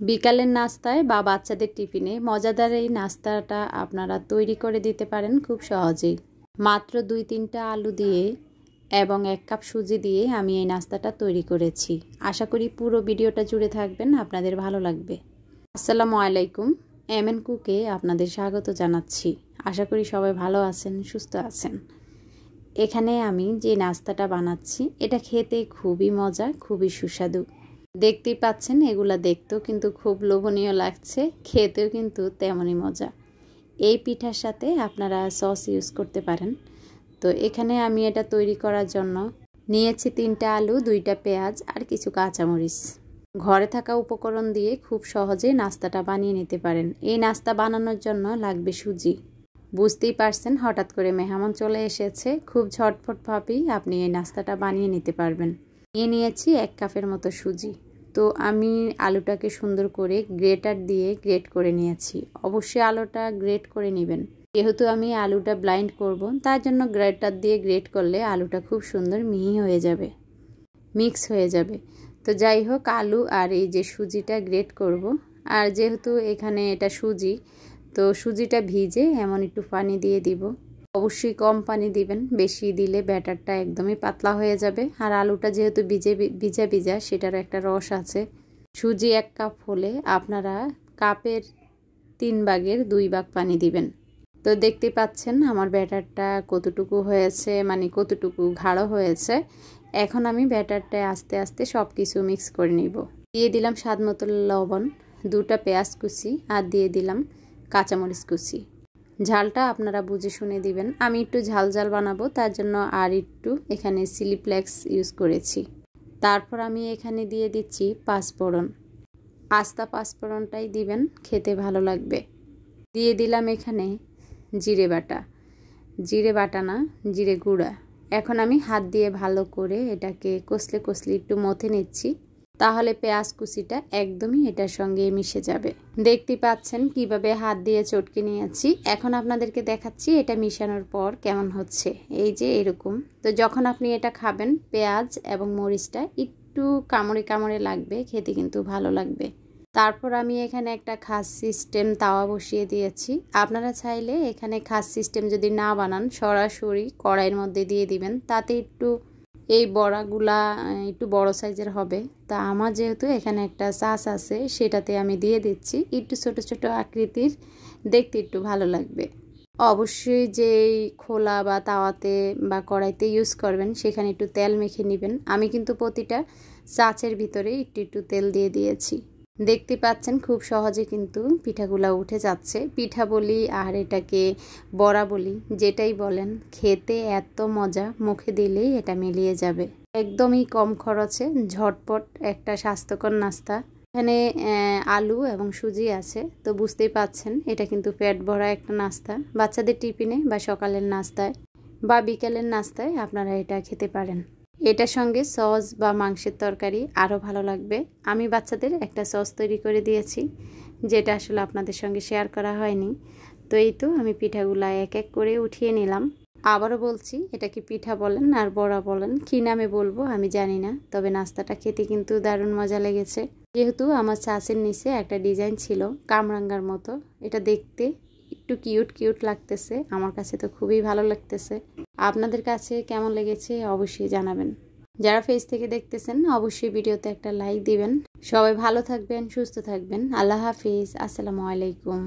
বিকালের নাস্তায় বা বাচ্চাদের টিফিনে মজাদার এই নাস্তাটা আপনারা তৈরি করে দিতে পারেন খুব সহজেই। মাত্র 2-3টা আলু দিয়ে এবং 1 কাপ সুজি দিয়ে আমি এই নাস্তাটা তৈরি করেছি। আশা করি পুরো ভিডিওটা জুড়ে থাকবেন, আপনাদের ভালো লাগবে। আসসালামু আলাইকুম, এমএন কুকে আপনাদের স্বাগত জানাচ্ছি। আশা করি সবাই ভালো আছেন, সুস্থ আছেন। এখানে আমি যে নাস্তাটা বানাচ্ছি এটা খেতে খুবই মজা, খুবই সুস্বাদু। দেখতেই পাচ্ছেন এগুলা দেখতেও কিন্তু খুব লোভনীয় লাগছে, খেতেও কিন্তু তেমনই মজা। এই পিঠার সাথে আপনারা সস ইউজ করতে পারেন। তো এখানে আমি এটা তৈরি করার জন্য নিয়েছি 3টা আলু, 2টা পেঁয়াজ আর কিছু কাঁচামরিচ। ঘরে থাকা উপকরণ দিয়ে খুব সহজে নাস্তাটা বানিয়ে নিতে পারেন। এই নাস্তা বানানোর জন্য লাগবে সুজি। বুঝতেই পারছেন হঠাৎ করে মেহমান চলে এসেছে, খুব ঝটপটভাবেই আপনি এই নাস্তাটা বানিয়ে নিতে পারবেন। নিয়েছি 1 কাপের মতো সুজি। তো আমি আলুটাকে সুন্দর করে গ্রেটার দিয়ে গ্রেট করে নিয়েছি। অবশ্যই আলুটা গ্রেট করে নেবেন, যেহেতু আমি আলুটা ব্লাইন্ড করব, তার জন্য গ্রেটার দিয়ে গ্রেট করলে আলুটা খুব সুন্দর মিহি হয়ে যাবে, মিক্স হয়ে যাবে। তো যাই হোক, আলু আর এই যে সুজিটা গ্রেট করব। আর যেহেতু এখানে এটা সুজি, তো সুজিটা ভিজে এমন একটু পানি দিয়ে দিব। অবশ্যই কম পানি দিবেন, বেশি দিলে ব্যাটারটা একদমই পাতলা হয়ে যাবে। আর আলুটা যেহেতু ভিজা ভিজা, সেটার একটা রস আছে। সুজি 1 কাপ হলে আপনারা কাপের 3 ভাগের 2 ভাগ পানি দিবেন। তো দেখতে পাচ্ছেন আমার ব্যাটারটা কতটুকু হয়েছে, মানে কতটুকু গাঢ় হয়েছে। এখন আমি ব্যাটারটা আস্তে আস্তে সব কিছু মিক্স করে নিব। দিয়ে দিলাম স্বাদ মতো লবণ, 2টা পেঁয়াজ কুচি আর দিয়ে দিলাম কাঁচামরিচ কুচি। ঝালটা আপনারা বুঝে শুনে দিবেন। আমি একটু ঝাল ঝাল বানাবো, তার জন্য আর একটু এখানে চিলি ফ্লেক্স ইউজ করেছি। তারপর আমি এখানে দিয়ে দিচ্ছি পাঁচফোড়ন। আস্তা পাঁচফোড়নটাই দিবেন, খেতে ভালো লাগবে। দিয়ে দিলাম এখানে জিরে বাটা, জিরে বাটা না, জিরে গুঁড়া। এখন আমি হাত দিয়ে ভালো করে এটাকে কষলে কষলে একটু মথে নিচ্ছি, তাহলে পেঁয়াজ কুচিটা একদমই এটার সঙ্গে মিশে যাবে। দেখতে পাচ্ছেন কিভাবে হাত দিয়ে চটকে নিয়েছি। এখন আপনাদেরকে দেখাচ্ছি এটা মিশানোর পর কেমন হচ্ছে। এই যে এরকম। তো যখন আপনি এটা খাবেন, পেঁয়াজ এবং মরিচটা একটু কামড়ে কামড়ে লাগবে, খেতে কিন্তু ভালো লাগবে। তারপর আমি এখানে একটা খাস সিস্টেম তাওয়া বসিয়ে দিয়েছি। আপনারা চাইলে এখানে খাস সিস্টেম যদি না বানান, সরাসরি কড়াইয়ের মধ্যে দিয়ে দিবেন, তাতে একটু এই বড়াগুলা একটু বড় সাইজের হবে। তা আমার যেহেতু এখানে একটা চাষ আছে, সেটাতে আমি দিয়ে দিচ্ছি। একটু ছোট ছোট আকৃতির, দেখতে একটু ভালো লাগবে। অবশ্যই যেই খোলা বা তাওয়াতে বা কড়াইতে ইউজ করবেন, সেখানে একটু তেল মেখে নেবেন। আমি কিন্তু প্রতিটা চাচের ভিতরে একটু একটু তেল দিয়ে দিয়েছি। দেখতে পাচ্ছেন খুব সহজে কিন্তু পিঠাগুলা উঠে যাচ্ছে। পিঠা বলি আর এটাকে বড়া বলি, যেটাই বলেন, খেতে এত মজা, মুখে দিলেই এটা মিলিয়ে যাবে। একদমই কম খরচে ঝটপট একটা স্বাস্থ্যকর নাস্তা। এখানে আলু এবং সুজি আছে, তো বুঝতেই পাচ্ছেন এটা কিন্তু পেট ভরা একটা নাস্তা। বাচ্চাদের টিফিনে বা সকালের নাস্তায় বা বিকালের নাস্তায় আপনারা এটা খেতে পারেন। এটার সঙ্গে সস বা মাংসের তরকারি আরও ভালো লাগবে। আমি বাচ্চাদের একটা সস তৈরি করে দিয়েছি, যেটা আসলে আপনাদের সঙ্গে শেয়ার করা হয়নি। তো এই তো আমি পিঠাগুলা এক এক করে উঠিয়ে নিলাম। আবারও বলছি, এটা কি পিঠা বলেন আর বড়া বলেন, কী নামে বলবো আমি জানি না, তবে নাস্তাটা খেতে কিন্তু দারুণ মজা লেগেছে। যেহেতু আমার চাষের নিচে একটা ডিজাইন ছিল কামরাঙ্গার মতো, এটা দেখতে একটু কিউট কিউট লাগতেছে, আমার কাছে তো খুবই ভালো লাগতেছে। আপনাদের কাছে কেমন লেগেছে অবশ্যই জানাবেন। যারা পেজ থেকে দেখতেছেন অবশ্যই ভিডিওতে একটা লাইক দিবেন। সবাই ভালো থাকবেন, সুস্থ থাকবেন। আল্লাহ হাফিজ, আসসালামু আলাইকুম।